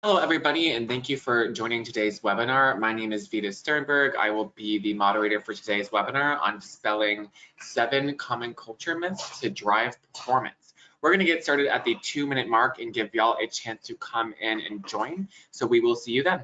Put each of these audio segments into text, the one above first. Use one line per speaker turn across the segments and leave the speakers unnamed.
Hello, everybody, and thank you for joining today's webinar. My name is Vita Sternberg. I will be the moderator for today's webinar on dispelling 7 common culture myths to drive performance. We're going to get started at the 2-minute mark and give y'all a chance to come in and join. So we will see you then.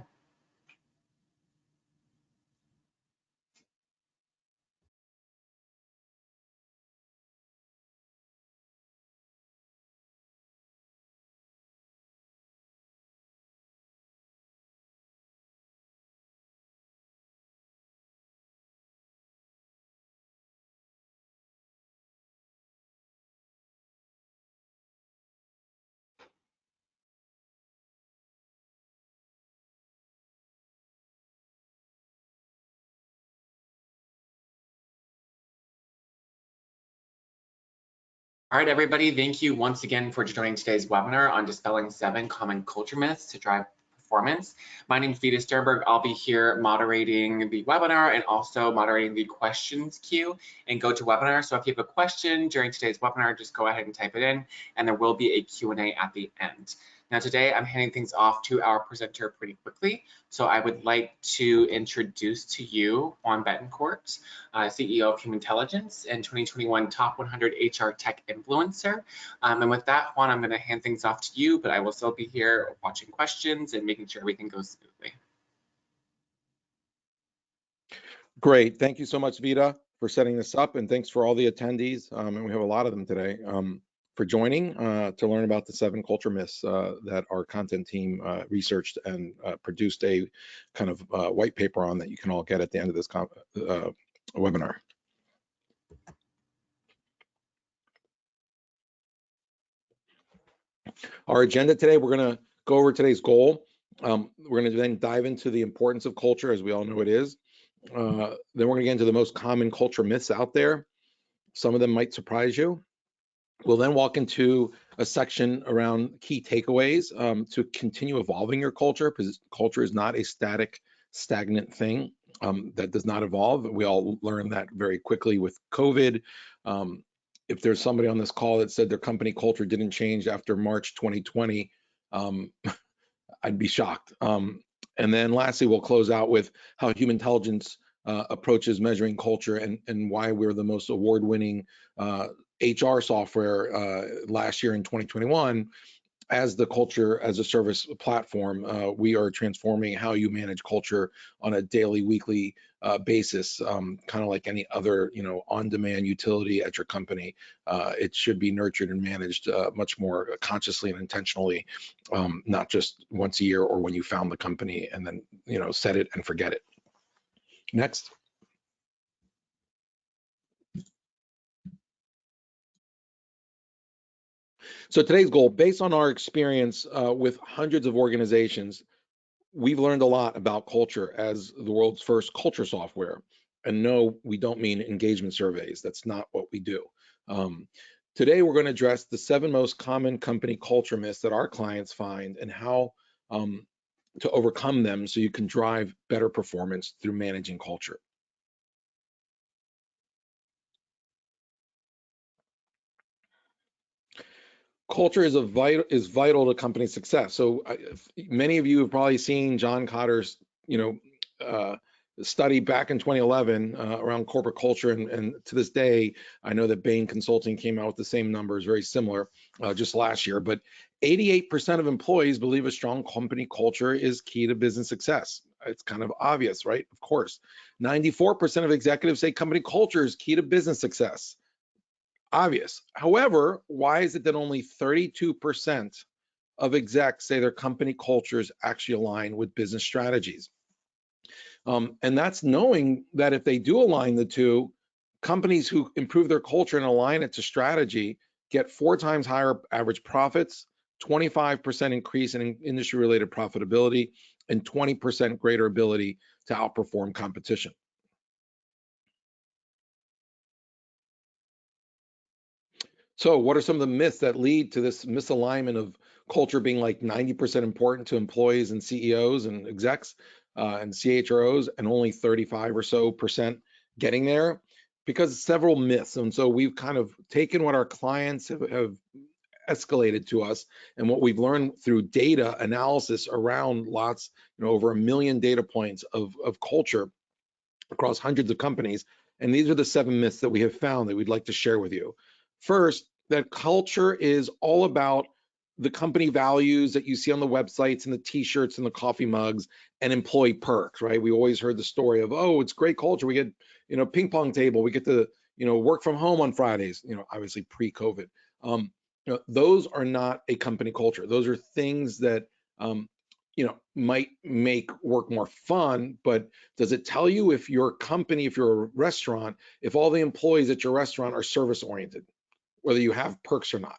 All right, everybody, thank you once again for joining today's webinar on dispelling 7 common culture myths to drive performance. My name is Vita Sternberg. I'll be here moderating the webinar and also moderating the questions queue in GoToWebinar. So if you have a question during today's webinar, just go ahead and type it in, and there will be a Q&A at the end. Now today I'm handing things off to our presenter pretty quickly. So I would like to introduce to you Juan Betancourt, CEO of Humantelligence and 2021 Top 100 HR Tech Influencer. And with that, Juan, I'm going to hand things off to you, but I will still be here watching questions and making sure everything goes smoothly.
Great. Thank you so much, Vita, for setting this up, and thanks for all the attendees, and we have a lot of them today, for joining to learn about the 7 culture myths that our content team researched and produced a kind of white paper on that you can all get at the end of this webinar. Our agenda today, we're going to go over today's goal. We're going to then dive into the importance of culture, as we all know it is. Then we're going to get into the most common culture myths out there. Some of them might surprise you. We'll then walk into a section around key takeaways to continue evolving your culture, because culture is not a stagnant thing that does not evolve. We all learned that very quickly with COVID. If there's somebody on this call that said their company culture didn't change after March 2020, I'd be shocked. And then lastly, we'll close out with how Humantelligence approaches measuring culture and why we're the most award-winning HR software last year in 2021. As the culture as a service platform, we are transforming how you manage culture on a daily, weekly basis, kind of like any other, on-demand utility at your company. It should be nurtured and managed much more consciously and intentionally, not just once a year or when you found the company and then, set it and forget it. Next. So today's goal, based on our experience with hundreds of organizations, we've learned a lot about culture as the world's first culture software. And no, we don't mean engagement surveys. That's not what we do. Today, we're going to address the 7 most common company culture myths that our clients find and how to overcome them so you can drive better performance through managing culture. Culture is vital to company success. So many of you have probably seen John Kotter's, study back in 2011 around corporate culture, and to this day, I know that Bain Consulting came out with the same numbers, very similar, just last year. But 88% of employees believe a strong company culture is key to business success. It's kind of obvious, right? Of course. 94% of executives say company culture is key to business success. Obvious. However, why is it that only 32% of execs say their company cultures actually align with business strategies? And that's knowing that if they do align the two, companies who improve their culture and align it to strategy get 4 times higher average profits, 25% increase in industry-related profitability, and 20% greater ability to outperform competition. So what are some of the myths that lead to this misalignment of culture being like 90% important to employees and CEOs and execs and CHROs, and only 35 or so percent getting there? Because several myths. And so we've kind of taken what our clients have escalated to us, and what we've learned through data analysis around lots, over 1 million data points of culture across hundreds of companies. And these are the 7 myths that we have found that we'd like to share with you. First, that culture is all about the company values that you see on the websites and the t-shirts and the coffee mugs and employee perks, right? We always heard the story of, oh, it's great culture. We get, ping pong table. We get to, work from home on Fridays, obviously pre-COVID. Those are not a company culture. Those are things that, might make work more fun, but does it tell you if your company, if you're a restaurant, if all the employees at your restaurant are service oriented, whether you have perks or not?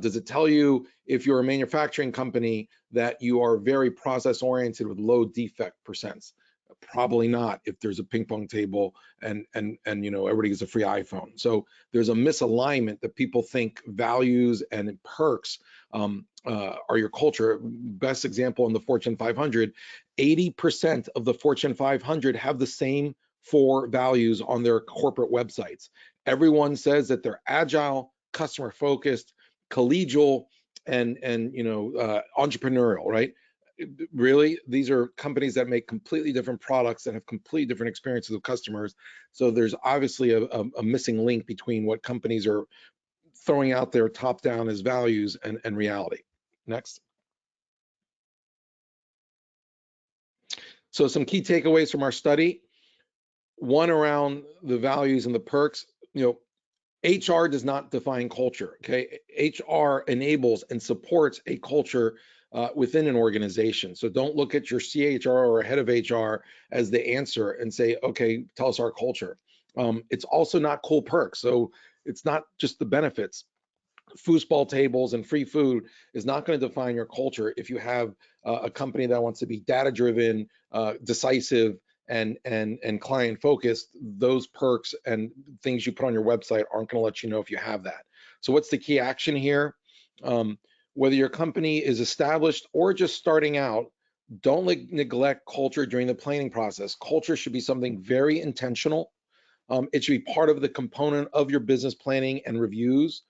Does it tell you if you're a manufacturing company that you are very process oriented with low defect percents? Probably not if there's a ping pong table and everybody gets a free iPhone. So there's a misalignment that people think values and perks are your culture. Best example in the Fortune 500, 80% of the Fortune 500 have the same 4 values on their corporate websites. Everyone says that they're agile, customer focused, collegial, and entrepreneurial, right? Really, these are companies that make completely different products that have completely different experiences with customers. So there's obviously a missing link between what companies are throwing out there top down as values and reality. Next. So some key takeaways from our study. One, around the values and the perks. HR does not define culture, okay? HR enables and supports a culture within an organization. So don't look at your CHR or head of HR as the answer and say, okay, tell us our culture. It's also not cool perks. So it's not just the benefits. Foosball tables and free food is not going to define your culture if you have a company that wants to be data-driven, decisive, and client focused. Those perks and things you put on your website aren't going to let you know if you have that. So what's the key action here? Whether your company is established or just starting out, don't neglect culture during the planning process. Culture should be something very intentional. It should be part of the component of your business planning and reviews,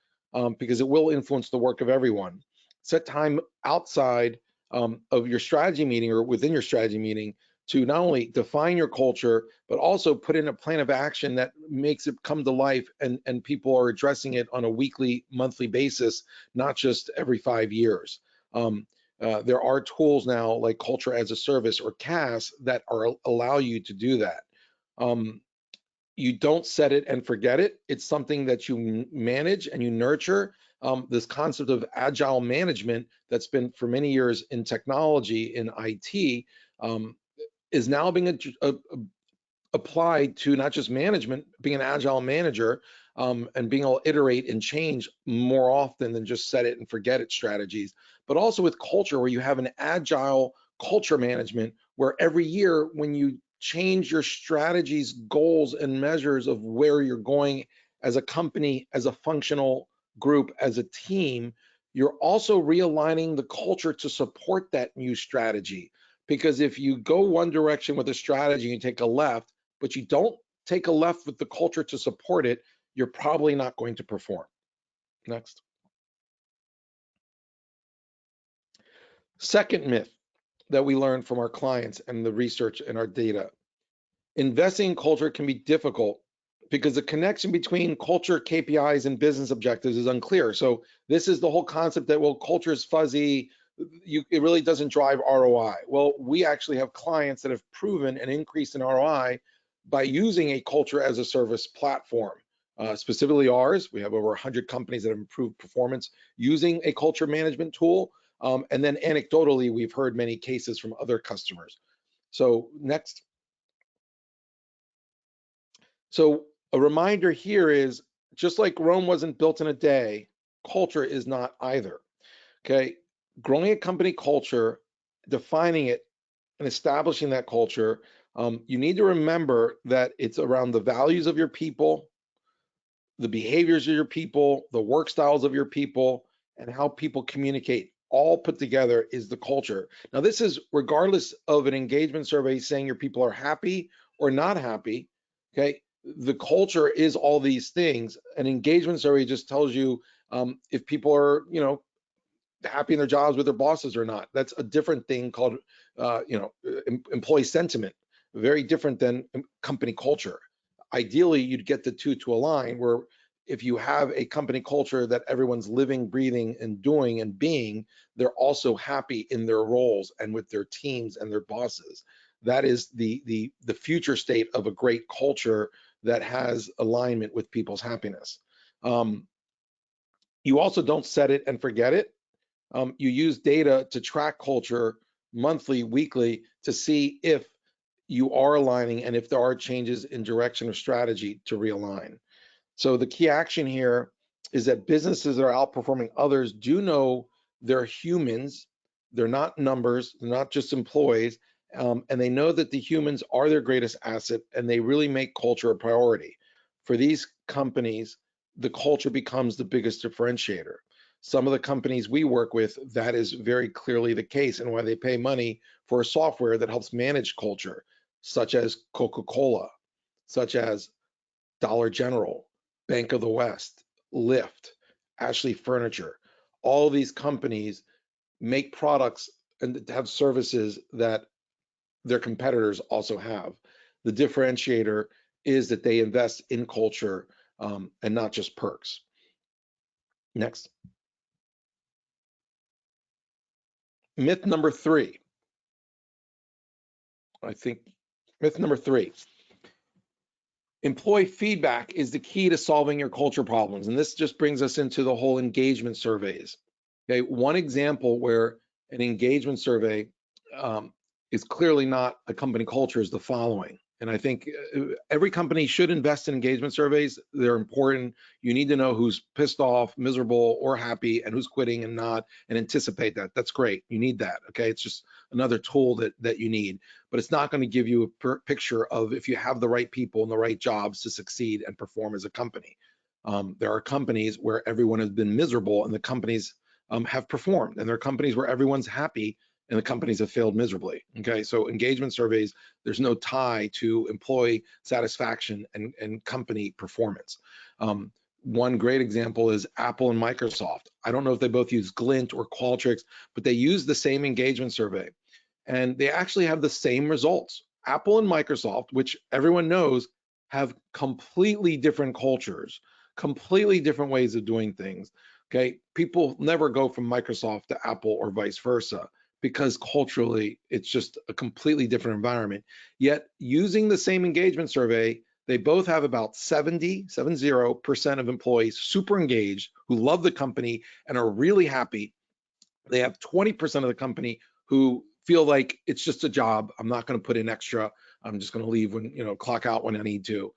because it will influence the work of everyone. Set time outside of your strategy meeting or within your strategy meeting to not only define your culture, but also put in a plan of action that makes it come to life and people are addressing it on a weekly, monthly basis, not just every 5 years. There are tools now like Culture as a Service or CAS that allow you to do that. You don't set it and forget it. It's something that you manage and you nurture. This concept of agile management that's been for many years in technology, in IT, is now being applied to not just management, being an agile manager, and being able to iterate and change more often than just set it and forget it strategies, but also with culture, where you have an agile culture management, where every year when you change your strategies, goals, and measures of where you're going as a company, as a functional group, as a team, you're also realigning the culture to support that new strategy. Because if you go one direction with a strategy and you take a left, but you don't take a left with the culture to support it, you're probably not going to perform. Next. Second myth that we learned from our clients and the research and our data. Investing in culture can be difficult because the connection between culture, KPIs, and business objectives is unclear. So this is the whole concept that, well, culture is fuzzy, it really doesn't drive ROI. Well, we actually have clients that have proven an increase in ROI by using a culture as a service platform. Specifically ours, we have over 100 companies that have improved performance using a culture management tool. And then anecdotally, we've heard many cases from other customers. So next. So a reminder here is, just like Rome wasn't built in a day, culture is not either, okay? Growing a company culture, defining it, and establishing that culture, you need to remember that it's around the values of your people, the behaviors of your people, the work styles of your people, and how people communicate. All put together is the culture. Now, this is regardless of an engagement survey saying your people are happy or not happy, okay? The culture is all these things. An engagement survey just tells you if people are, happy in their jobs with their bosses or not. That's a different thing called, employee sentiment, very different than company culture. Ideally, you'd get the two to align, where if you have a company culture that everyone's living, breathing, and doing and being, they're also happy in their roles and with their teams and their bosses. That is the future state of a great culture that has alignment with people's happiness. You also don't set it and forget it. You use data to track culture monthly, weekly, to see if you are aligning and if there are changes in direction or strategy to realign. So the key action here is that businesses that are outperforming others do know they're humans, they're not numbers, they're not just employees, and they know that the humans are their greatest asset, and they really make culture a priority. For these companies, the culture becomes the biggest differentiator. Some of the companies we work with, that is very clearly the case, and why they pay money for a software that helps manage culture, such as Coca-Cola, such as Dollar General, Bank of the West, Lyft, Ashley Furniture. All these companies make products and have services that their competitors also have. The differentiator is that they invest in culture and not just perks. Next. Myth number 3. Myth number 3. Employee feedback is the key to solving your culture problems. And this just brings us into the whole engagement surveys. Okay, one example where an engagement survey is clearly not a company culture is the following. And I think every company should invest in engagement surveys. They're important. You need to know who's pissed off, miserable, or happy, and who's quitting and not, and anticipate that. That's great. You need that. Okay, it's just another tool that you need, but it's not going to give you a picture of if you have the right people in the right jobs to succeed and perform as a company. There are companies where everyone has been miserable and the companies have performed, and there are companies where everyone's happy and the companies have failed miserably. Okay, so engagement surveys, there's no tie to employee satisfaction and company performance. One great example is Apple and Microsoft. I don't know if they both use Glint or Qualtrics, but they use the same engagement survey, and they actually have the same results. Apple and Microsoft, which everyone knows, have completely different cultures, completely different ways of doing things. Okay, people never go from Microsoft to Apple or vice versa, because culturally it's just a completely different environment. Yet using the same engagement survey, they both have about 70% of employees super engaged, who love the company and are really happy. They have 20% of the company who feel like it's just a job. I'm not going to put in extra. I'm just going to leave when, clock out when I need to.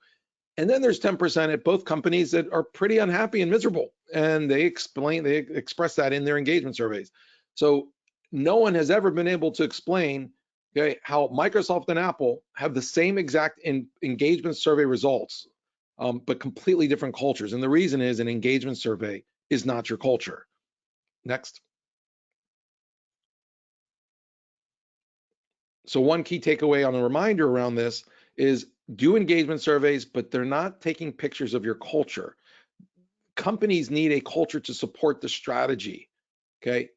And then there's 10% at both companies that are pretty unhappy and miserable. And they express that in their engagement surveys. So no one has ever been able to explain, okay, how Microsoft and Apple have the same exact engagement survey results, but completely different cultures. And the reason is an engagement survey is not your culture. Next. So one key takeaway on a reminder around this is do engagement surveys, but they're not taking pictures of your culture. Companies need a culture to support the strategy, okay?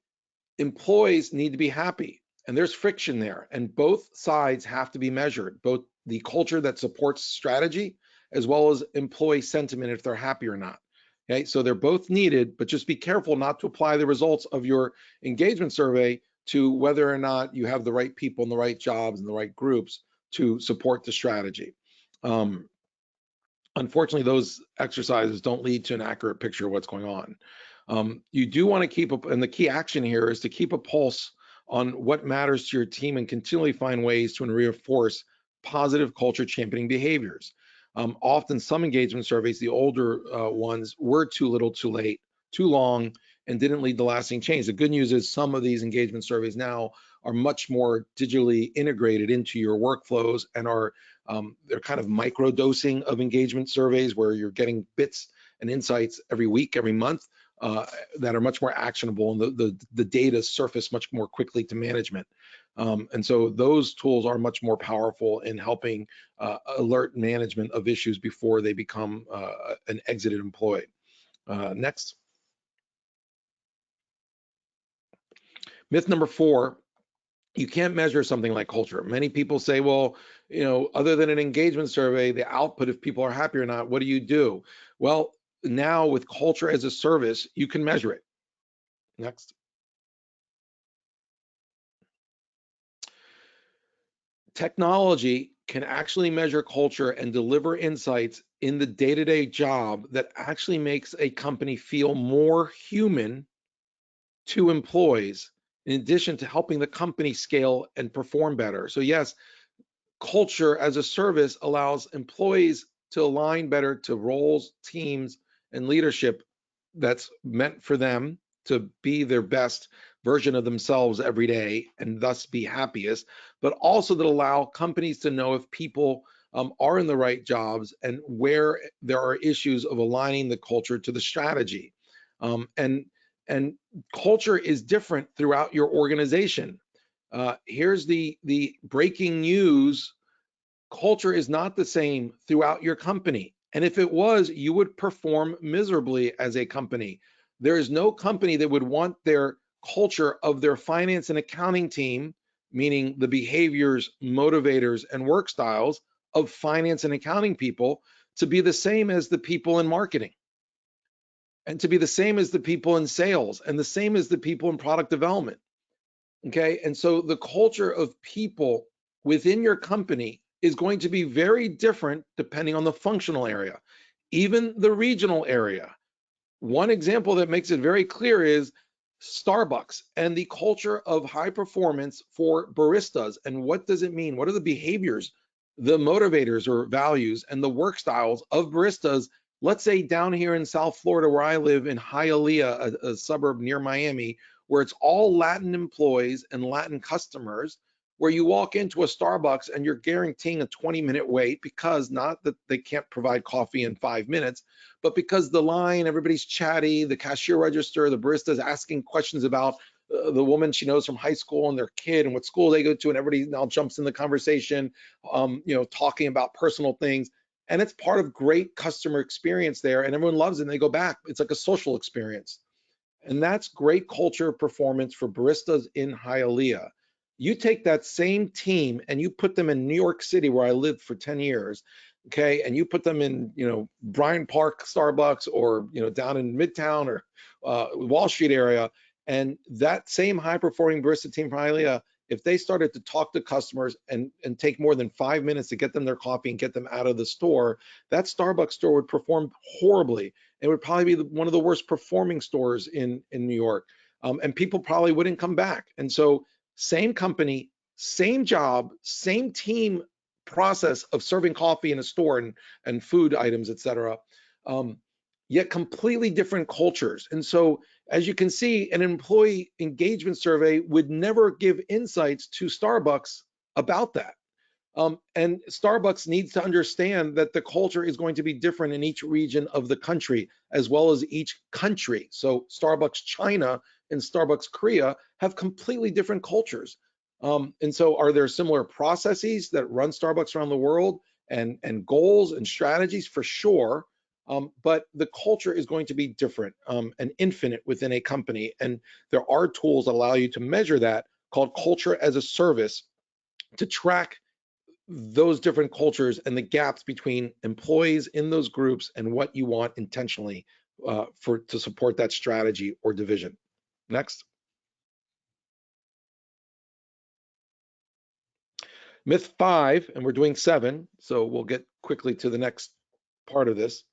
Employees need to be happy, and there's friction there, and both sides have to be measured, both the culture that supports strategy as well as employee sentiment, if they're happy or not. Okay, so they're both needed, but just be careful not to apply the results of your engagement survey to whether or not you have the right people in the right jobs and the right groups to support the strategy. Unfortunately, those exercises don't lead to an accurate picture of what's going on. You do want to keep up, and the key action here is to keep a pulse on what matters to your team and continually find ways to reinforce positive culture championing behaviors. Often some engagement surveys, the older ones, were too little too late, too long, and didn't lead to lasting change. The good news is some of these engagement surveys now are much more digitally integrated into your workflows and are they're kind of micro dosing of engagement surveys where you're getting bits and insights every week, every month that are much more actionable, and the data surface much more quickly to management. And so those tools are much more powerful in helping alert management of issues before they become an exited employee. Next. Myth number 4, you can't measure something like culture. Many people say, well, other than an engagement survey, the output, if people are happy or not, what do you do? Well, now with culture as a service, you can measure it. Next. Technology can actually measure culture and deliver insights in the day-to-day job that actually makes a company feel more human to employees, in addition to helping the company scale and perform better. So yes, culture as a service allows employees to align better to roles, teams, and leadership that's meant for them to be their best version of themselves every day and thus be happiest, but also that allow companies to know if people are in the right jobs and where there are issues of aligning the culture to the strategy. And culture is different throughout your organization. Here's the breaking news. Culture is not the same throughout your company. And if it was, you would perform miserably as a company. There is no company that would want their culture of their finance and accounting team, meaning the behaviors, motivators, and work styles of finance and accounting people, to be the same as the people in marketing, and to be the same as the people in sales, and the same as the people in product development. Okay, and so the culture of people within your company is going to be very different depending on the functional area, even the regional area. One example that makes it very clear is Starbucks and the culture of high performance for baristas. And what does it mean? What are the behaviors, the motivators or values, and the work styles of baristas? Let's say down here in South Florida, where I live in Hialeah, a suburb near Miami, where it's all Latin employees and Latin customers, where you walk into a Starbucks and you're guaranteeing a 20-minute wait, because not that they can't provide coffee in 5 minutes, but because the line, everybody's chatty, the cashier register, the barista's asking questions about the woman she knows from high school and their kid and what school they go to, and everybody now jumps in the conversation, talking about personal things. And it's part of great customer experience there, and everyone loves it and they go back. It's like a social experience. And that's great culture performance for baristas in Hialeah. You take that same team and you put them in New York City, where I lived for 10 years, okay, and you put them in, Bryant Park Starbucks, or, down in Midtown or Wall Street area, and that same high-performing barista team from Hialeah, if they started to talk to customers and take more than 5 minutes to get them their coffee and get them out of the store, that Starbucks store would perform horribly. It would probably be one of the worst performing stores in New York. And people probably wouldn't come back. And so same company, same job, same team process of serving coffee in a store and food items, et cetera, yet completely different cultures. And so as you can see, an employee engagement survey would never give insights to Starbucks about that. And Starbucks needs to understand that the culture is going to be different in each region of the country, as well as each country. So Starbucks China and Starbucks Korea have completely different cultures. And so are there similar processes that run Starbucks around the world, and goals and strategies? For sure. But the culture is going to be different and infinite within a company. And there are tools that allow you to measure that, called culture as a service, to track those different cultures and the gaps between employees in those groups and what you want intentionally to support that strategy or division. Next. Myth 5, and we're doing 7, so we'll get quickly to the next part of this.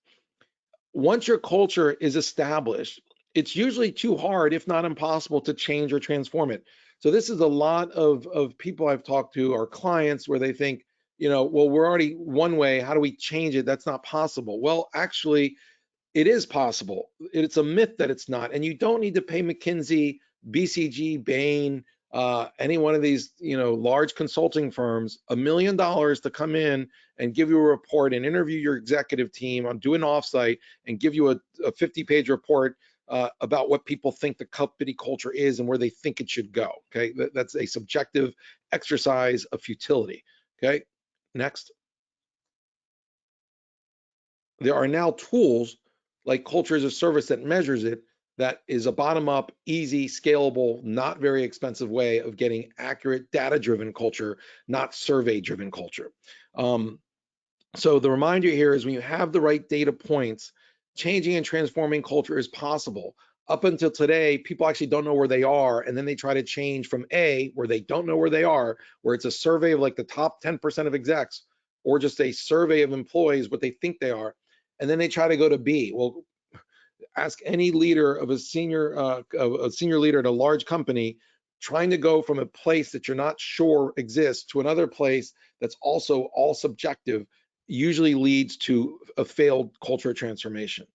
Once your culture is established, it's usually too hard, if not impossible, to change or transform it. So this is a lot of people I've talked to, our clients, where they think, well, we're already one way, how do we change it? That's not possible. Well, actually, it is possible. It's a myth that it's not. And you don't need to pay McKinsey, BCG, Bain, any one of these, large consulting firms, $1 million to come in and give you a report and interview your executive team, on do an offsite and give you a 50-page report about what people think the company culture is and where they think it should go. Okay, that's a subjective exercise of futility. Okay, next. There are now tools like culture as a service that measures it, that is a bottom-up, easy, scalable, not very expensive way of getting accurate data-driven culture, not survey-driven culture. So the reminder here is when you have the right data points, changing and transforming culture is possible. Up until today, people actually don't know where they are, and then they try to change from A, where they don't know where they are, where it's a survey of like the top 10% of execs, or just a survey of employees, what they think they are, and then they try to go to B. Well, ask any leader of a senior leader at a large company trying to go from a place that you're not sure exists to another place that's also all subjective usually leads to a failed culture transformation.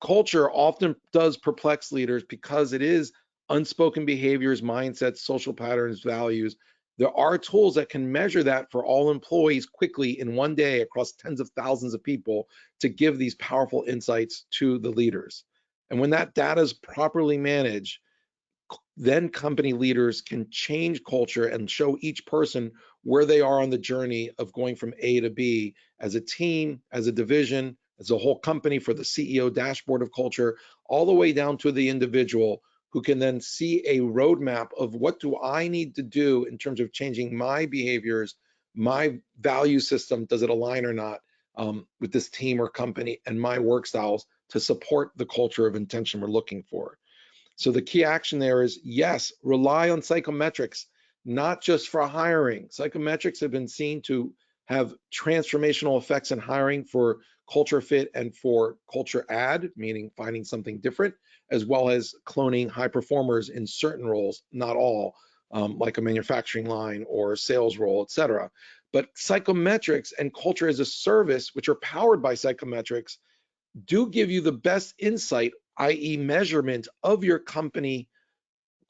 Culture often does perplex leaders because it is unspoken behaviors, mindsets, social patterns, values. There are tools that can measure that for all employees quickly in one day across tens of thousands of people to give these powerful insights to the leaders. And when that data is properly managed, then company leaders can change culture and show each person where they are on the journey of going from A to B as a team, as a division, as a whole company for the CEO dashboard of culture, all the way down to the individual who can then see a roadmap of what do I need to do in terms of changing my behaviors, my value system, does it align or not with this team or company and my work styles to support the culture of intention we're looking for. So the key action there is, yes, rely on psychometrics, not just for hiring. Psychometrics have been seen to have transformational effects in hiring for culture fit and for culture add, meaning finding something different, as well as cloning high performers in certain roles, not all, like a manufacturing line or sales role, et cetera. But psychometrics and culture as a service, which are powered by psychometrics, do give you the best insight, i.e. measurement of your company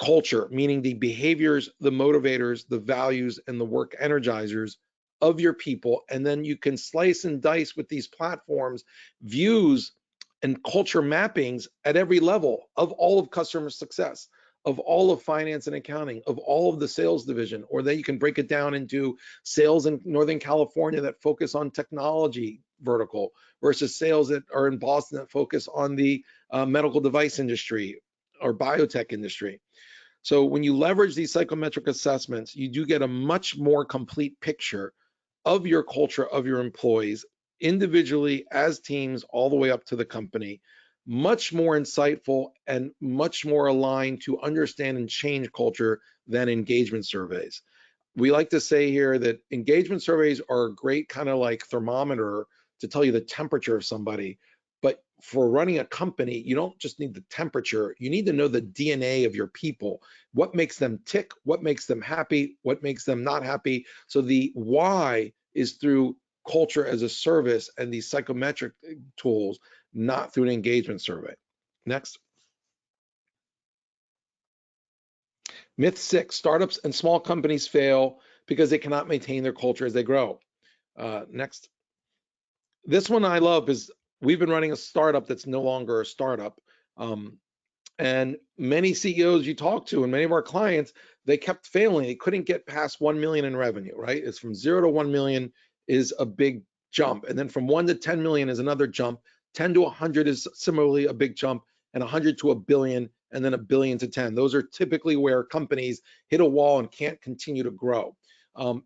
culture, meaning the behaviors, the motivators, the values, and the work energizers of your people. And then you can slice and dice with these platforms, views and culture mappings at every level of all of customer success, of all of finance and accounting, of all of the sales division, or then you can break it down into sales in Northern California that focus on technology vertical versus sales that are in Boston that focus on the medical device industry or biotech industry. So when you leverage these psychometric assessments, you do get a much more complete picture of your culture, of your employees, individually, as teams, all the way up to the company. Much more insightful and much more aligned to understand and change culture than engagement surveys. We like to say here that engagement surveys are a great kind of like thermometer to tell you the temperature of somebody. But for running a company, you don't just need the temperature, you need to know the DNA of your people. What makes them tick, what makes them happy, what makes them not happy. So the why is through culture as a service and these psychometric tools, not through an engagement survey. Next. Myth 6, startups and small companies fail because they cannot maintain their culture as they grow. Next. This one I love is we've been running a startup that's no longer a startup. And many CEOs you talk to and many of our clients, they kept failing. They couldn't get past 1 million in revenue, right? It's from 0 to 1 million is a big jump. And then from 1 to 10 million is another jump. 10 to 100 is similarly a big jump, and 100 to a billion, and then a billion to 10. Those are typically where companies hit a wall and can't continue to grow. And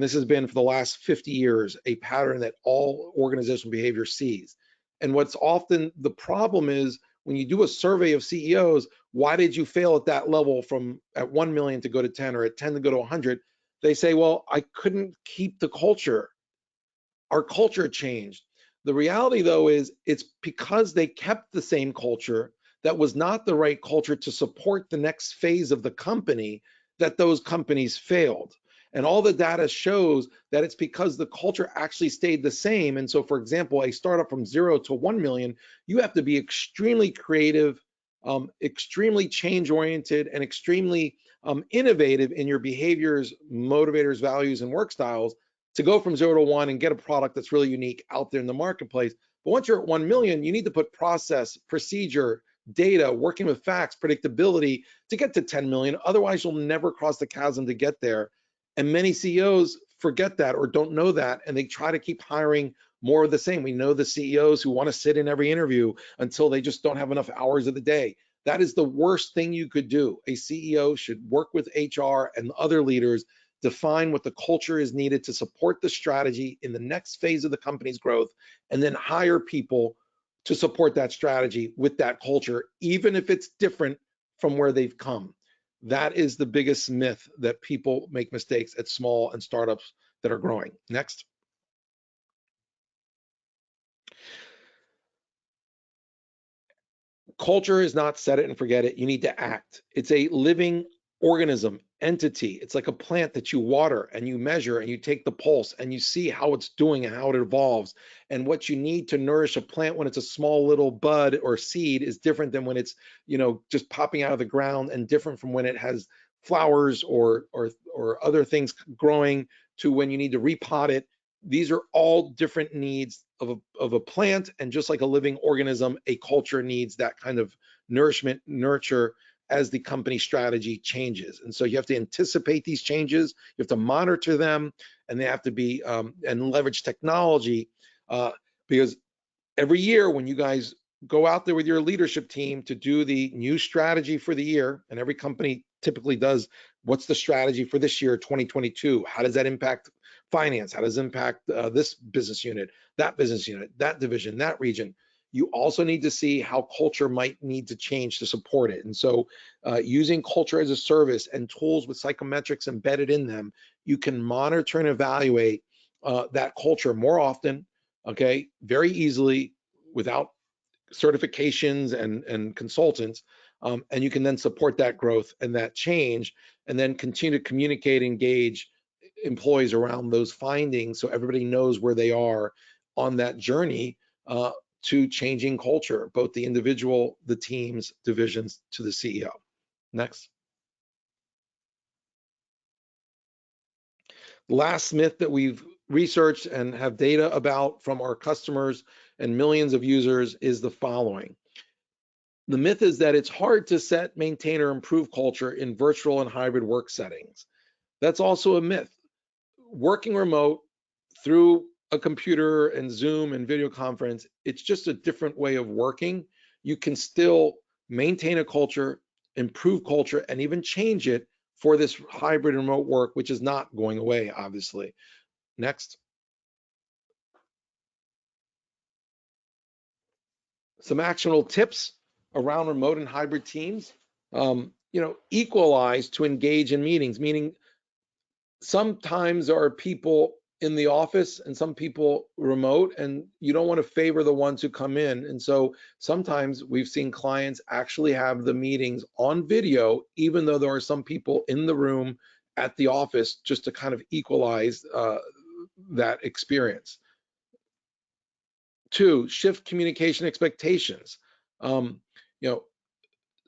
this has been for the last 50 years, a pattern that all organizational behavior sees. And what's often the problem is when you do a survey of CEOs, why did you fail at that level from at 1 million to go to 10 or at 10 to go to 100? They say, well, I couldn't keep the culture. Our culture changed. The reality though is it's because they kept the same culture that was not the right culture to support the next phase of the company that those companies failed. And all the data shows that it's because the culture actually stayed the same. And so, for example, a startup from 0 to 1 million, you have to be extremely creative, extremely change-oriented, and extremely innovative in your behaviors, motivators, values, and work styles to go from 0 to 1 and get a product that's really unique out there in the marketplace. But once you're at 1 million, you need to put process, procedure, data, working with facts, predictability to get to 10 million. Otherwise, you'll never cross the chasm to get there. And many CEOs forget that or don't know that, and they try to keep hiring more of the same. We know the CEOs who want to sit in every interview until they just don't have enough hours of the day. That is the worst thing you could do. A CEO should work with HR and other leaders, define what the culture is needed to support the strategy in the next phase of the company's growth, and then hire people to support that strategy with that culture, even if it's different from where they've come. That is the biggest myth, that people make mistakes at small and startups that are growing. Next. Culture is not set it and forget it. You need to act. It's a living organism, entity. It's like a plant that you water and you measure and you take the pulse and you see how it's doing and how it evolves. And what you need to nourish a plant when it's a small little bud or seed is different than when it's, just popping out of the ground, and different from when it has flowers or other things growing, to when you need to repot it. These are all different needs of a plant, and just like a living organism, a culture needs that kind of nourishment, nurture, as the company strategy changes. And so you have to anticipate these changes, you have to monitor them, and they have to be and leverage technology, because every year when you guys go out there with your leadership team to do the new strategy for the year, and every company typically does, what's the strategy for this year, 2022? How does that impact finance? How does it impact this business unit, that division, that region? You also need to see how culture might need to change to support it. And so using culture as a service and tools with psychometrics embedded in them, you can monitor and evaluate that culture more often, okay, very easily, without certifications and consultants, and you can then support that growth and that change, and then continue to communicate, engage employees around those findings, so everybody knows where they are on that journey to changing culture, both the individual, the teams, divisions, to the CEO. Next. Last myth that we've researched and have data about from our customers and millions of users is the following. The myth is that it's hard to set, maintain, or improve culture in virtual and hybrid work settings. That's also a myth. Working remote through a computer and Zoom and video conference, it's just a different way of working. You can still maintain a culture, improve culture, and even change it for this hybrid remote work, which is not going away, obviously. Next. Some actionable tips around remote and hybrid teams. Equalize to engage in meetings, meaning sometimes there are people in the office and some people remote, and you don't want to favor the ones who come in. And so sometimes we've seen clients actually have the meetings on video, even though there are some people in the room at the office, just to kind of equalize that experience. 2, shift communication expectations.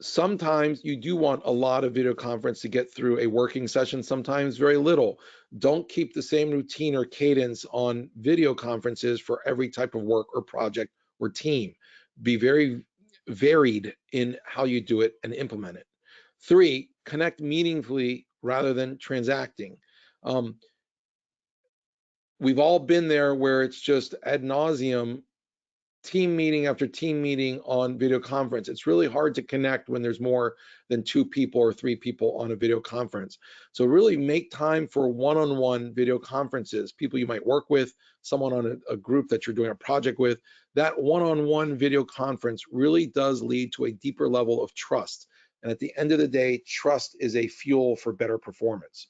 Sometimes you do want a lot of video conference to get through a working session, sometimes very little. Don't keep the same routine or cadence on video conferences for every type of work or project or team. Be very varied in how you do it and implement it. 3, connect meaningfully rather than transacting. We've all been there where it's just ad nauseum, team meeting after team meeting on video conference. It's really hard to connect when there's more than 2 people or 3 people on a video conference. So really make time for one-on-one video conferences, people you might work with, someone on a group that you're doing a project with. That one-on-one video conference really does lead to a deeper level of trust. And at the end of the day, trust is a fuel for better performance.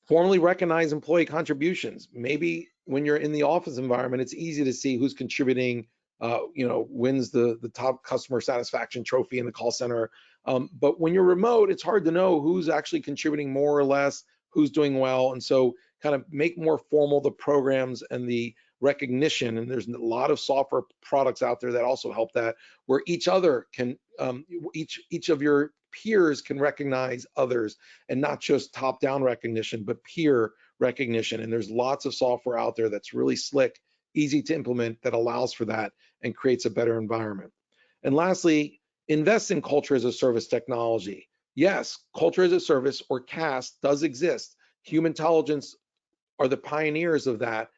Formally recognize employee contributions. Maybe when you're in the office environment, it's easy to see who's contributing, wins the top customer satisfaction trophy in the call center. But when you're remote, it's hard to know who's actually contributing more or less, who's doing well. And so kind of make more formal the programs and the recognition. And there's a lot of software products out there that also help that, where each other can, each of your peers can recognize others, and not just top-down recognition, but peer recognition. And there's lots of software out there that's really slick, easy to implement, that allows for that and creates a better environment. And lastly, invest in culture as a service technology. Yes, culture as a service, or CAS, does exist. Humantelligence are the pioneers of that.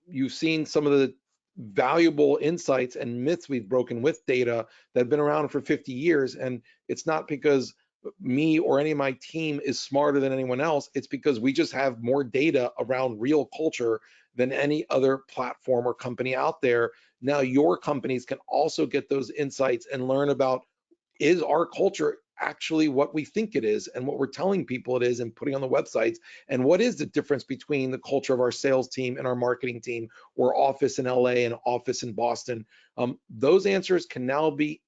You've seen some of the valuable insights and myths we've broken with data that have been around for 50 years. And it's not because me or any of my team is smarter than anyone else. It's because we just have more data around real culture than any other platform or company out there. Now your companies can also get those insights and learn about, is our culture actually what we think it is and what we're telling people it is and putting on the websites? And what is the difference between the culture of our sales team and our marketing team, or office in LA and office in Boston? Those answers can now be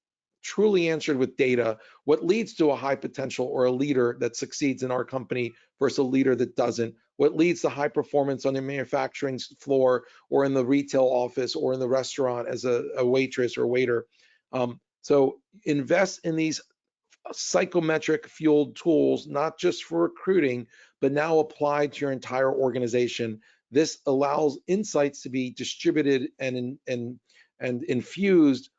truly answered with data. What leads to a high potential or a leader that succeeds in our company versus a leader that doesn't? What leads to high performance on the manufacturing floor or in the retail office or in the restaurant as a waitress or waiter? So invest in these psychometric fueled tools, not just for recruiting, but now applied to your entire organization. This allows insights to be distributed and infused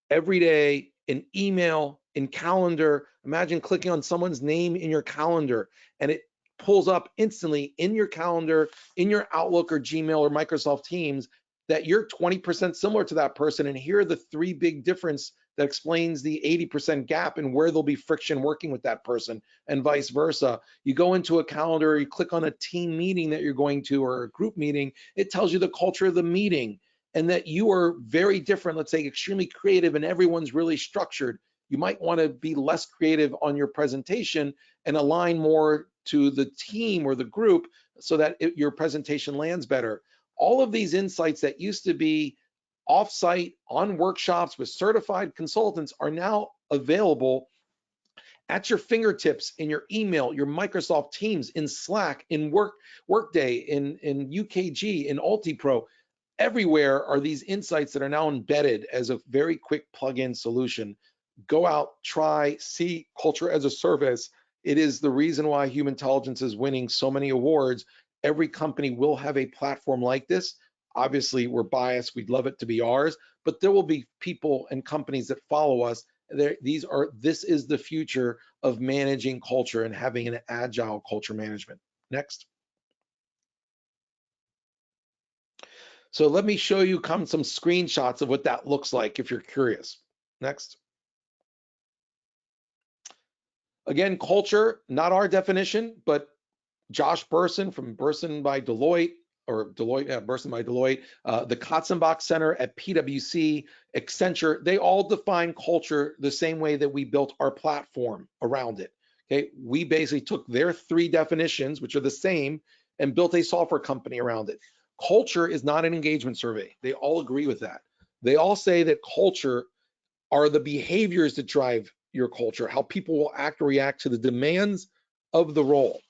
every day in email, in calendar. Imagine clicking on someone's name in your calendar and it pulls up instantly in your calendar, in your Outlook or Gmail or Microsoft Teams, that you're 20% similar to that person. And here are the 3 big difference that explains the 80% gap and where there'll be friction working with that person, and vice versa. You go into a calendar, you click on a team meeting that you're going to or a group meeting, it tells you the culture of the meeting and that you are very different, let's say extremely creative, and everyone's really structured. You might want to be less creative on your presentation and align more to the team or the group so that your presentation lands better. All of these insights that used to be offsite on workshops with certified consultants are now available at your fingertips in your email, your Microsoft Teams, in Slack, in Workday, in UKG, in UltiPro. Everywhere are these insights that are now embedded as a very quick plug-in solution. Go out, try, see culture as a service. It is the reason why Humantelligence is winning so many awards. Every company will have a platform like this. Obviously, we're biased. We'd love it to be ours, but there will be people and companies that follow us. This is the future of managing culture and having an agile culture management. Next. So let me show you some screenshots of what that looks like if you're curious. Next. Again, culture, not our definition, but Josh Burson from Burson by Deloitte, Burson by Deloitte, the Katzenbach Center at PwC, Accenture, they all define culture the same way that we built our platform around it. Okay, we basically took their 3 definitions, which are the same, and built a software company around it. Culture is not an engagement survey. They all agree with that. They all say that culture are the behaviors that drive your culture, how people will act or react to the demands of the role.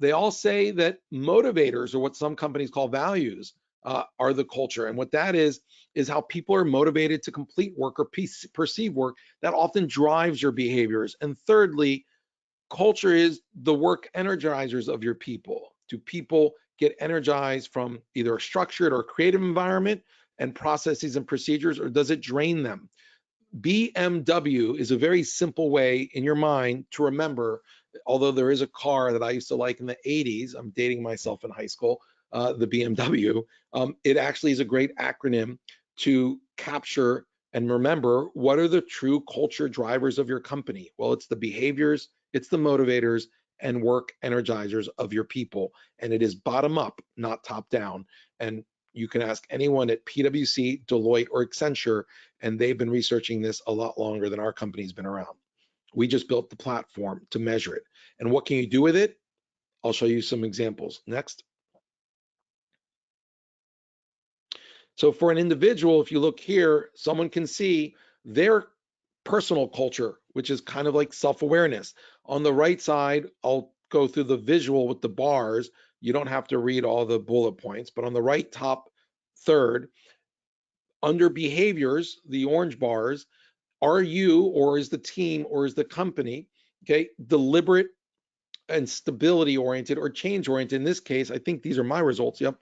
They all say that motivators, or what some companies call values, are the culture. And what that is how people are motivated to complete work or perceive work that often drives your behaviors. And thirdly, culture is the work energizers of your people. Do people get energized from either a structured or creative environment and processes and procedures, or does it drain them? BMW is a very simple way in your mind to remember, although there is a car that I used to like in the 80s, I'm dating myself in high school, the BMW, it actually is a great acronym to capture and remember what are the true culture drivers of your company. Well, it's the behaviors, it's the motivators, and work energizers of your people. And it is bottom up, not top down. And you can ask anyone at PwC, Deloitte, or Accenture, and they've been researching this a lot longer than our company's been around. We just built the platform to measure it. And what can you do with it? I'll show you some examples. Next. So for an individual, if you look here, someone can see their personal culture, which is kind of like self-awareness. On the right side, I'll go through the visual with the bars. You don't have to read all the bullet points, but on the right top third, under behaviors, the orange bars, are you, or is the team, or is the company, okay, deliberate and stability oriented or change oriented? In this case, I think these are my results. Yep.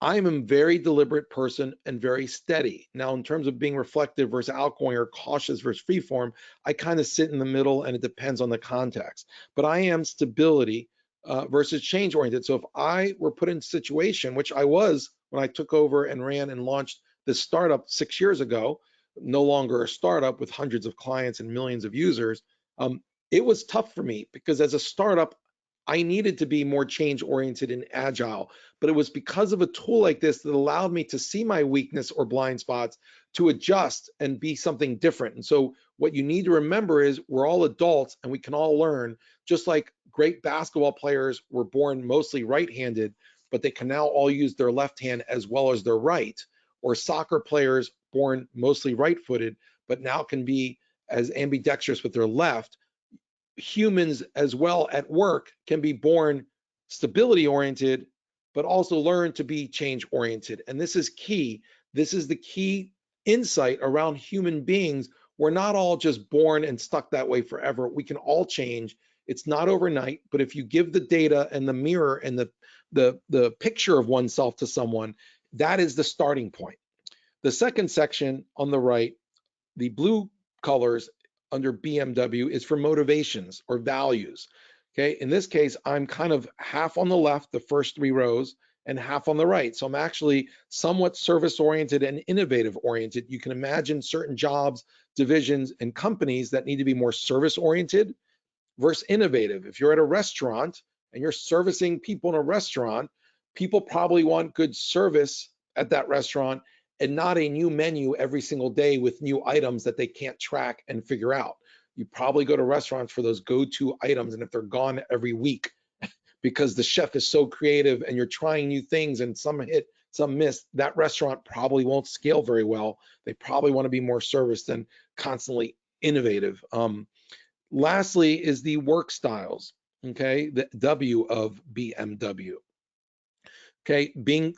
I'm a very deliberate person and very steady. Now, in terms of being reflective versus outgoing or cautious versus freeform, I kind of sit in the middle, and it depends on the context. But I am stability versus change oriented. So if I were put in a situation, which I was when I took over and ran and launched this startup 6 years ago, no longer a startup with hundreds of clients and millions of users. It was tough for me because as a startup, I needed to be more change oriented and agile, but it was because of a tool like this that allowed me to see my weakness or blind spots, to adjust and be something different. And so what you need to remember is we're all adults and we can all learn. Just like great basketball players were born mostly right-handed, but they can now all use their left hand as well as their right, or soccer players born mostly right-footed, but now can be as ambidextrous with their left. Humans as well at work can be born stability oriented, but also learn to be change oriented. And this is key. This is the key insight around human beings. We're not all just born and stuck that way forever. We can all change. It's not overnight, but if you give the data and the mirror and the picture of oneself to someone, that is the starting point. The second section on the right, the blue colors under BMW, is for motivations or values. Okay, in this case, I'm kind of half on the left, the first 3 rows, and half on the right. So I'm actually somewhat service oriented and innovative oriented. You can imagine certain jobs, divisions, and companies that need to be more service oriented versus innovative. If you're at a restaurant and you're servicing people in a restaurant, people probably want good service at that restaurant and not a new menu every single day with new items that they can't track and figure out. You probably go to restaurants for those go-to items, and if they're gone every week because the chef is so creative and you're trying new things and some hit, some miss, that restaurant probably won't scale very well. They probably want to be more service than constantly innovative. Lastly is the work styles, okay, the W of BMW. Okay, being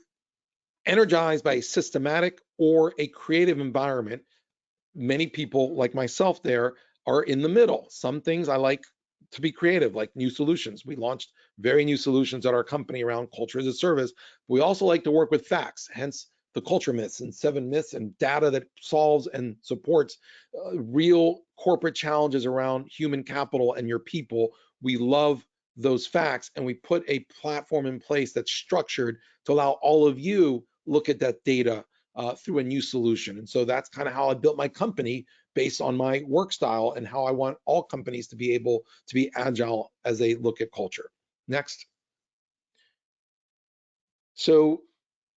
energized by a systematic or a creative environment. Many people like myself there are in the middle. Some things I like to be creative, like new solutions. We launched very new solutions at our company around culture as a service. We also like to work with facts, hence the culture myths and 7 myths and data that solves and supports real corporate challenges around human capital and your people. We love those facts, and we put a platform in place that's structured to allow all of you look at that data through a new solution. And so that's kind of how I built my company, based on my work style and how I want all companies to be able to be agile as they look at culture. Next. So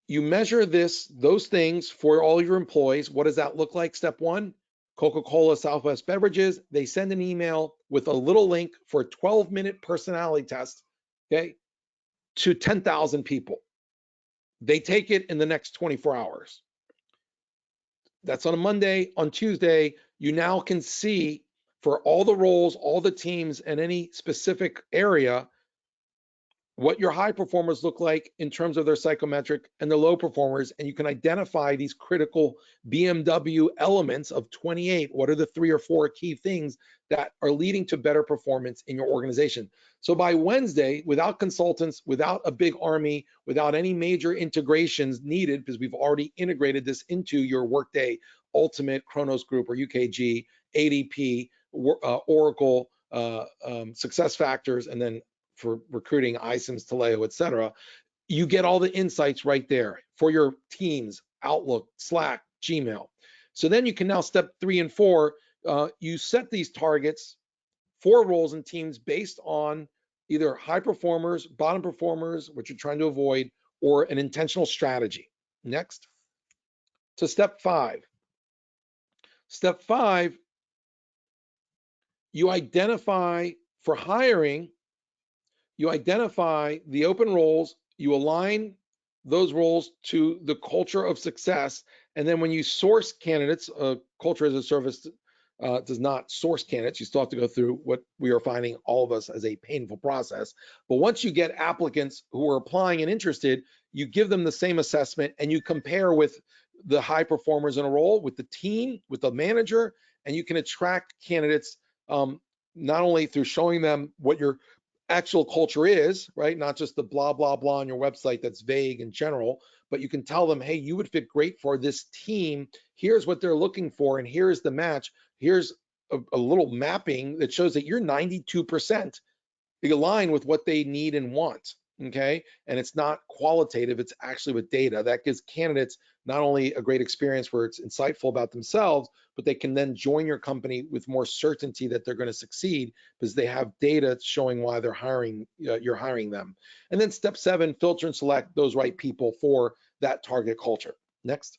you measure those things for all your employees. What does that look like? Step 1, Coca-Cola Southwest Beverages, they send an email with a little link for a 12-minute personality test, okay, to 10,000 people. They take it in the next 24 hours. That's on a Monday. On Tuesday, you now can see for all the roles, all the teams, and any specific area, what your high performers look like in terms of their psychometric and the low performers. And you can identify these critical BMW elements of 28. What are the 3 or 4 key things that are leading to better performance in your organization? So by Wednesday, without consultants, without a big army, without any major integrations needed, because we've already integrated this into your Workday Ultimate, Kronos Group, or UKG, ADP, Oracle, Success Factors, and then for recruiting, iCIMS, Taleo, et cetera, you get all the insights right there for your teams, Outlook, Slack, Gmail. So then you can now step 3 and 4, you set these targets for roles and teams based on either high performers, bottom performers, which you're trying to avoid, or an intentional strategy. Next. To step 5. Step 5, you identify for hiring, you identify the open roles, you align those roles to the culture of success, and then when you source candidates, culture as a service does not source candidates. You still have to go through what we are finding, all of us, as a painful process. But once you get applicants who are applying and interested, you give them the same assessment and you compare with the high performers in a role, with the team, with the manager, and you can attract candidates not only through showing them what your actual culture is, right? Not just the blah, blah, blah on your website that's vague and general, but you can tell them, hey, you would fit great for this team. Here's what they're looking for, and here's the match. Here's a little mapping that shows that you're 92% aligned with what they need and want. okay? And it's not qualitative, it's actually with data. That gives candidates not only a great experience where it's insightful about themselves, but they can then join your company with more certainty that they're going to succeed because they have data showing why they're hiring, you're hiring them. And then step 7, filter and select those right people for that target culture. Next.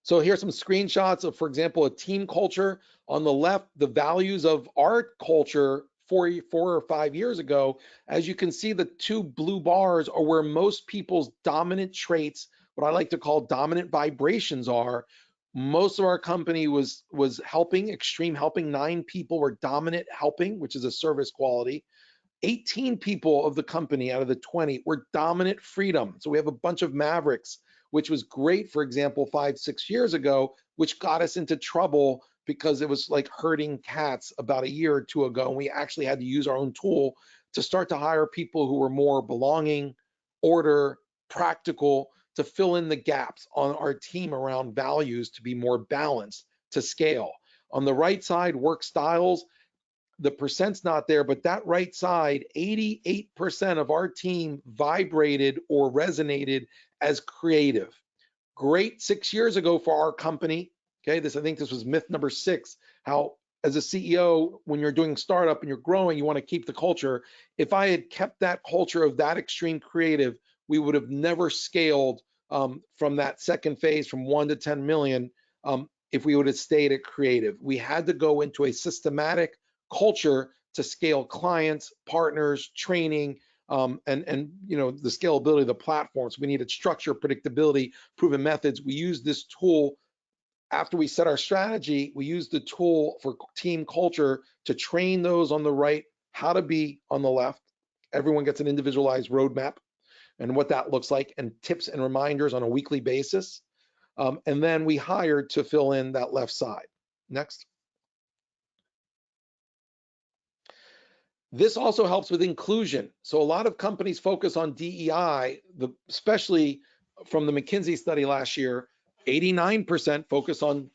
So here's some screenshots of, for example, a team culture. On the left, the values of our culture 4 or 5 years ago. As you can see, the 2 blue bars are where most people's dominant traits, what I like to call dominant vibrations, are. Most of our company was helping, extreme helping. 9 people were dominant helping, which is a service quality. 18 people of the company out of the 20 were dominant freedom. So we have a bunch of mavericks, which was great, for example, 5-6 years ago, which got us into trouble because it was like herding cats about a year or 2 ago. And we actually had to use our own tool to start to hire people who were more belonging, order, practical, to fill in the gaps on our team around values to be more balanced, to scale. On the right side, work styles. The percent's not there, but that right side, 88% of our team vibrated or resonated as creative. Great 6 years ago for our company. Okay, I think this was myth number 6, how as a CEO, when you're doing startup and you're growing, you want to keep the culture. If I had kept that culture of that extreme creative, we would have never scaled from that second phase from 1 to 10 million if we would have stayed at creative. We had to go into a systematic culture to scale clients, partners, training, and the scalability of the platforms. We needed structure, predictability, proven methods. We used this tool after we set our strategy. We used the tool for team culture to train those on the right how to be on the left. Everyone gets an individualized roadmap and what that looks like, and tips and reminders on a weekly basis. And then we hired to fill in that left side. Next. This also helps with inclusion. So a lot of companies focus on DEI, especially from the McKinsey study last year. 89% focus on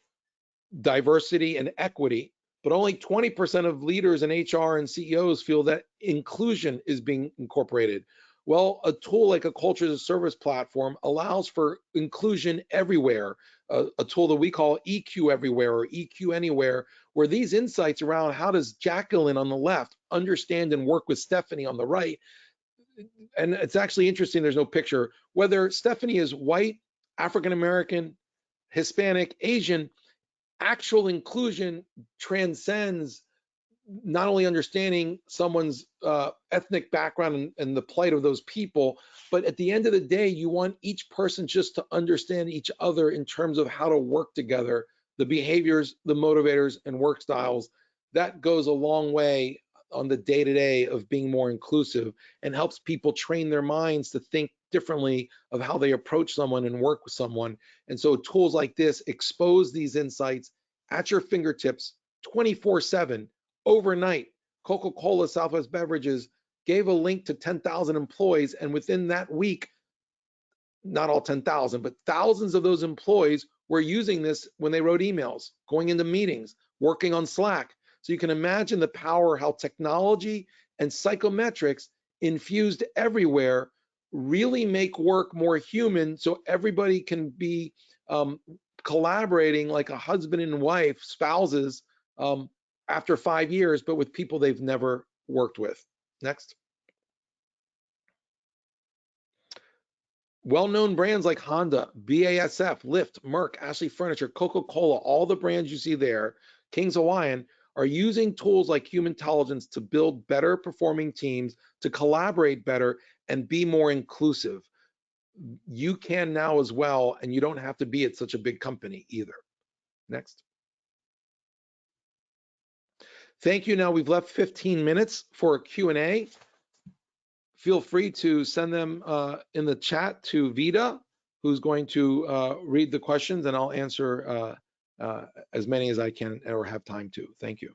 diversity and equity, but only 20% of leaders in HR and CEOs feel that inclusion is being incorporated. Well, a tool like a culture as a service platform allows for inclusion everywhere, a tool that we call EQ everywhere or EQ anywhere, where these insights around how does Jacqueline on the left understand and work with Stephanie on the right. And it's actually interesting, there's no picture, whether Stephanie is white, African-American, Hispanic, Asian, actual inclusion transcends not only understanding someone's ethnic background and the plight of those people, but at the end of the day, you want each person just to understand each other in terms of how to work together, the behaviors, the motivators, and work styles. That goes a long way on the day-to-day of being more inclusive and helps people train their minds to think differently of how they approach someone and work with someone. And so tools like this expose these insights at your fingertips 24/7. Overnight, Coca-Cola Southwest Beverages gave a link to 10,000 employees, and within that week, not all 10,000, but thousands of those employees were using this when they wrote emails, going into meetings, working on Slack. So you can imagine the power, how technology and psychometrics infused everywhere really make work more human, so everybody can be collaborating like a husband and wife, spouses, after 5 years, but with people they've never worked with. Next. Well-known brands like Honda, BASF, Lyft, Merck, Ashley Furniture, Coca-Cola, all the brands you see there, King's Hawaiian, are using tools like Humantelligence to build better performing teams, to collaborate better, and be more inclusive. You can now as well, and you don't have to be at such a big company either. Next. Thank you. Now we've left 15 minutes for a Q&A. Feel free to send them in the chat to Vida, who's going to read the questions, and I'll answer as many as I can or have time to. Thank you.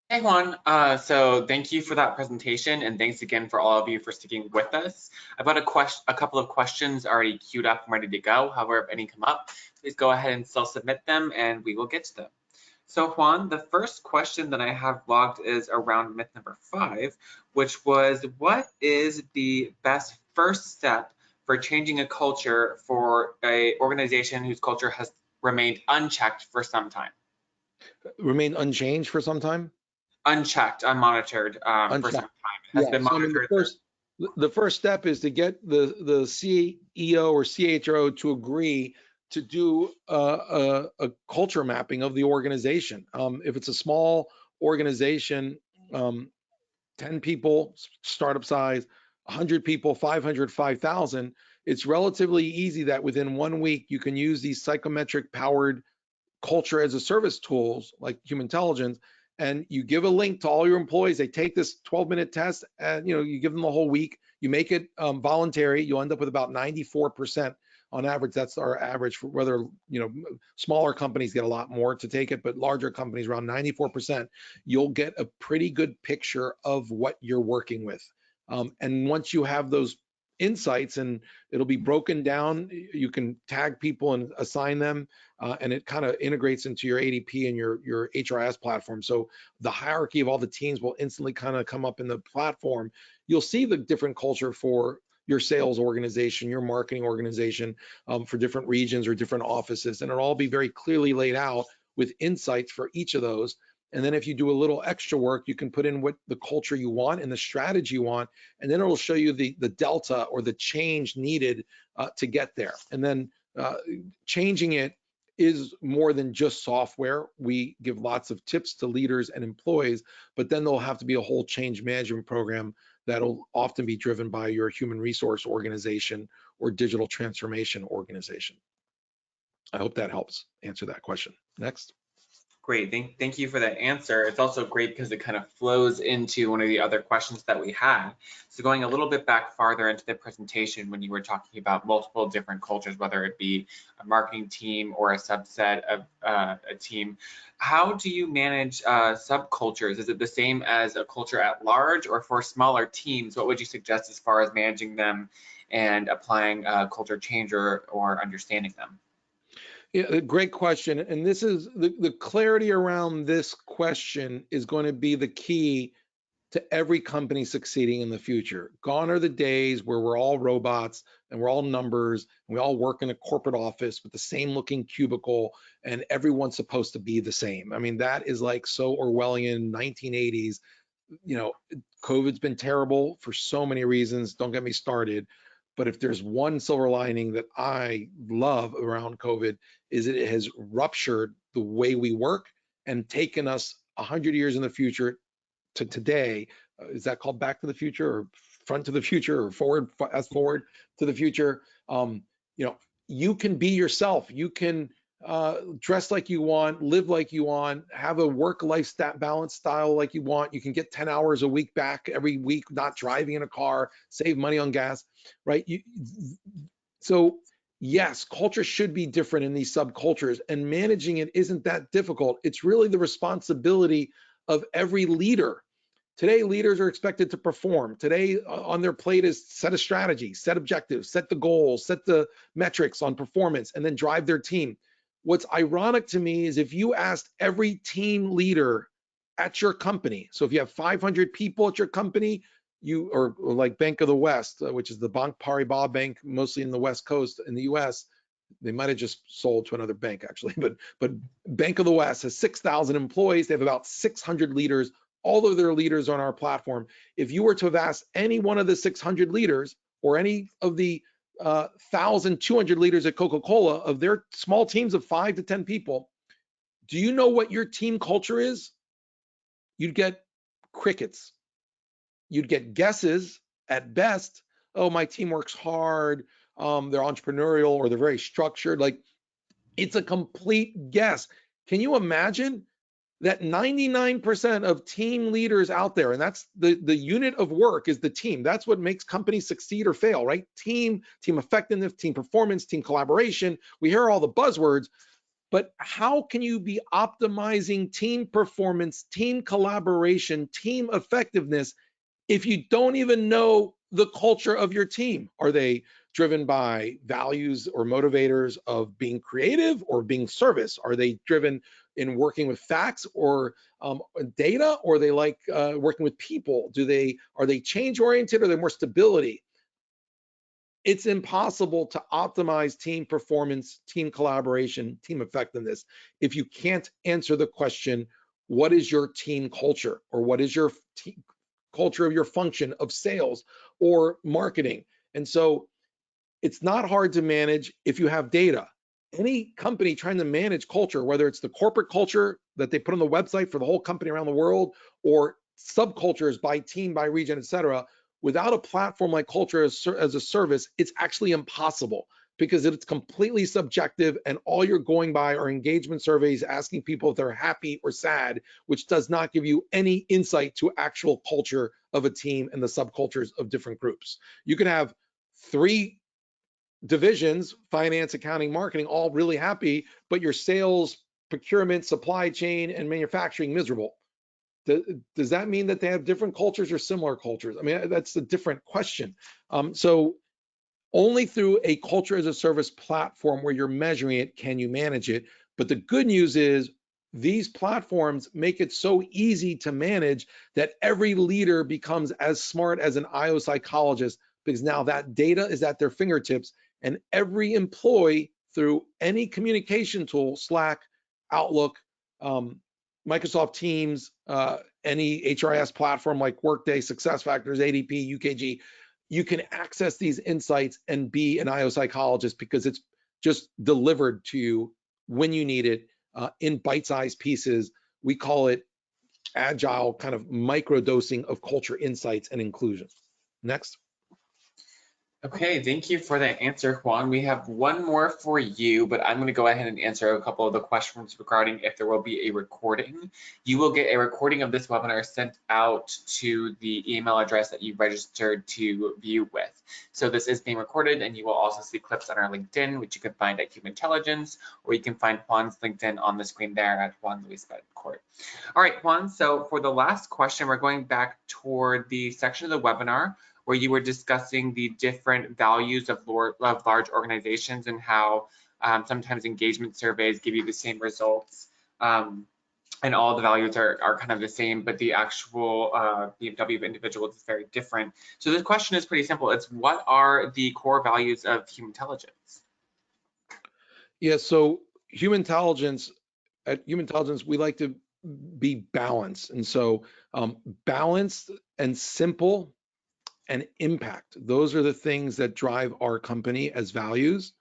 Hey Juan, so thank you for that presentation, and thanks again for all of you for sticking with us. I've got a couple of questions already queued up and ready to go. However, if any come up, please go ahead and still submit them and we will get to them. So Juan, the first question that I have logged is around myth number 5, which was, what is the best first step for changing a culture for a organization whose culture has remained unchecked for some time?
Remain unchanged for some time?
Unchecked, unmonitored for some
Unchecked.
time. It has
Yeah.
been
So I mean,
monitored.
the first step is to get the CEO or CHRO to agree to do a culture mapping of the organization. If it's a small organization, 10 people, startup size, 100 people, 500, 5,000, it's relatively easy that within 1 week you can use these psychometric powered culture as a service tools like Humantelligence, and you give a link to all your employees. They take this 12-minute test, and you give them the whole week. You make it voluntary. You'll end up with about 94% on average. That's our average for whether smaller companies get a lot more to take it, but larger companies around 94%. You'll get a pretty good picture of what you're working with. And once you have those insights, and it'll be broken down, you can tag people and assign them, and it kind of integrates into your ADP and your HRS platform. So the hierarchy of all the teams will instantly kind of come up in the platform. You'll see the different culture for your sales organization, your marketing organization, for different regions or different offices, and it'll all be very clearly laid out with insights for each of those. And then if you do a little extra work, you can put in what the culture you want and the strategy you want, and then it'll show you the delta or the change needed to get there. And then changing it is more than just software. We give lots of tips to leaders and employees, but then there'll have to be a whole change management program that'll often be driven by your human resource organization or digital transformation organization. I hope that helps answer that question. Next.
Great, thank you for that answer. It's also great because it kind of flows into one of the other questions that we had. So going a little bit back farther into the presentation, when you were talking about multiple different cultures, whether it be a marketing team or a subset of a team, how do you manage subcultures? Is it the same as a culture at large, or for smaller teams, what would you suggest as far as managing them and applying culture change or understanding them?
Yeah, great question. And this is the clarity around this question is going to be the key to every company succeeding in the future. Gone are the days where we're all robots and we're all numbers and we all work in a corporate office with the same looking cubicle and everyone's supposed to be the same. I mean, that is like so Orwellian 1980s. COVID's been terrible for so many reasons. Don't get me started. But if there's one silver lining that I love around COVID, is it has ruptured the way we work and taken us 100 years in the future to today. Is that called Back to the Future, or Front to the Future, or Fast Forward to the Future? You can be yourself. You can dress like you want, live like you want, have a work-life balance style like you want. You can get 10 hours a week back every week, not driving in a car, save money on gas, right? So yes, culture should be different in these subcultures, and managing it isn't that difficult. It's really the responsibility of every leader. Today, leaders are expected to perform. Today, on their plate is set a strategy, set objectives, set the goals, set the metrics on performance, and then drive their team. What's ironic to me is if you asked every team leader at your company, so if you have 500 people at your company, or like Bank of the West, which is the Bank Paribas Bank, mostly in the West Coast in the US, they might have just sold to another bank actually, but Bank of the West has 6,000 employees. They have about 600 leaders. All of their leaders on our platform. If you were to have asked any one of the 600 leaders or any of the 1,200 leaders at Coca-Cola of their small teams of 5 to 10 people, do you know what your team culture is? You'd get crickets. You'd get guesses at best. Oh, my team works hard. They're entrepreneurial, or they're very structured. Like, it's a complete guess. Can you imagine that 99% of team leaders out there, and that's the unit of work is the team. That's what makes companies succeed or fail, right? Team effectiveness, team performance, team collaboration. We hear all the buzzwords, but how can you be optimizing team performance, team collaboration, team effectiveness if you don't even know the culture of your team? Are they driven by values or motivators of being creative or being service? Are they driven in working with facts or data, or they like working with people? Are they change oriented, or are they more stability? It's impossible to optimize team performance, team collaboration, team effectiveness if you can't answer the question, what is your team culture, or what is your culture of your function of sales or marketing? And so it's not hard to manage if you have data. Any company trying to manage culture, whether it's the corporate culture that they put on the website for the whole company around the world, or subcultures by team, by region, et cetera, without a platform like Culture as a Service, it's actually impossible, because it's completely subjective, and all you're going by are engagement surveys asking people if they're happy or sad, which does not give you any insight to actual culture of a team and the subcultures of different groups. You can have 3 divisions, finance, accounting, marketing, all really happy, but your sales, procurement, supply chain, and manufacturing miserable. Does that mean that they have different cultures or similar cultures? I mean, that's a different question. So only through a Culture as a Service platform where you're measuring it can you manage it. But the good news is these platforms make it so easy to manage that every leader becomes as smart as an IO psychologist, because now that data is at their fingertips, and every employee through any communication tool, Slack, Outlook, Microsoft Teams, any HRIS platform like Workday, SuccessFactors, ADP, UKG, you can access these insights and be an IO psychologist, because it's just delivered to you when you need it in bite-sized pieces. We call it agile kind of microdosing of culture insights and inclusion. Next.
Okay, thank you for that answer, Juan. We have one more for you, but I'm going to go ahead and answer a couple of the questions regarding if there will be a recording. You will get a recording of this webinar sent out to the email address that you registered to view with. So this is being recorded, and you will also see clips on our LinkedIn, which you can find at Humantelligence, or you can find Juan's LinkedIn on the screen there at Juan Luis Betancourt. All right, Juan, so for the last question, we're going back toward the section of the webinar where you were discussing the different values of large organizations, and how sometimes engagement surveys give you the same results, and all the values are kind of the same, but the actual BMW of individuals is very different. So this question is pretty simple. It's, what are the core values of Humantelligence?
Yeah, so at Humantelligence, we like to be balanced. And so balanced and simple and impact, those are the things that drive our company as values.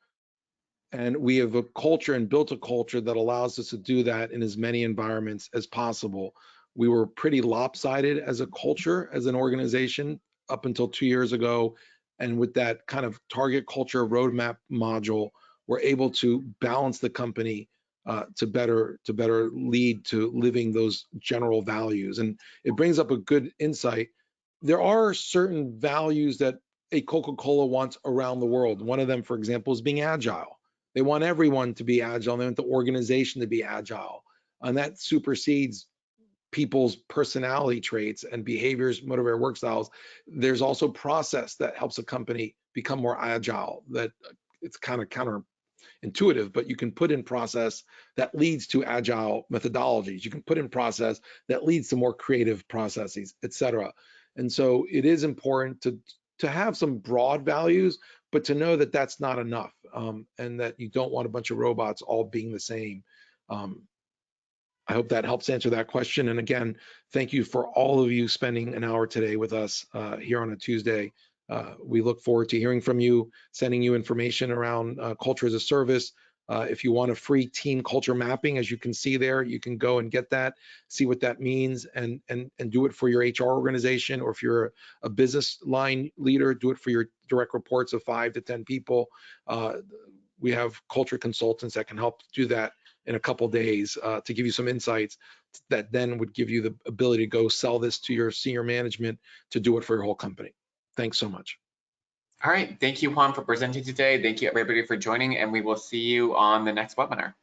And we have a culture and built a culture that allows us to do that in as many environments as possible. We were pretty lopsided as a culture, as an organization, up until 2 years ago. And with that kind of target culture roadmap module, we're able to balance the company to better lead to living those general values. And it brings up a good insight. There are certain values that a Coca-Cola wants around the world. One of them, for example, is being agile. They want everyone to be agile. They want the organization to be agile. And that supersedes people's personality traits and behaviors, motivated work styles. There's also process that helps a company become more agile. That it's kind of counterintuitive, but you can put in process that leads to agile methodologies. You can put in process that leads to more creative processes, et cetera. And so it is important to have some broad values, but to know that that's not enough, and that you don't want a bunch of robots all being the same. I hope that helps answer that question. And again, thank you for all of you spending an hour today with us here on a Tuesday. We look forward to hearing from you, sending you information around Culture as a Service. If you want a free team culture mapping, as you can see there, you can go and get that, see what that means, and do it for your HR organization, or if you're a business line leader, do it for your direct reports of 5 to 10 people. We have culture consultants that can help do that in a couple days to give you some insights that then would give you the ability to go sell this to your senior management to do it for your whole company. Thanks so much.
All right, thank you, Juan, for presenting today. Thank you, everybody, for joining, and we will see you on the next webinar.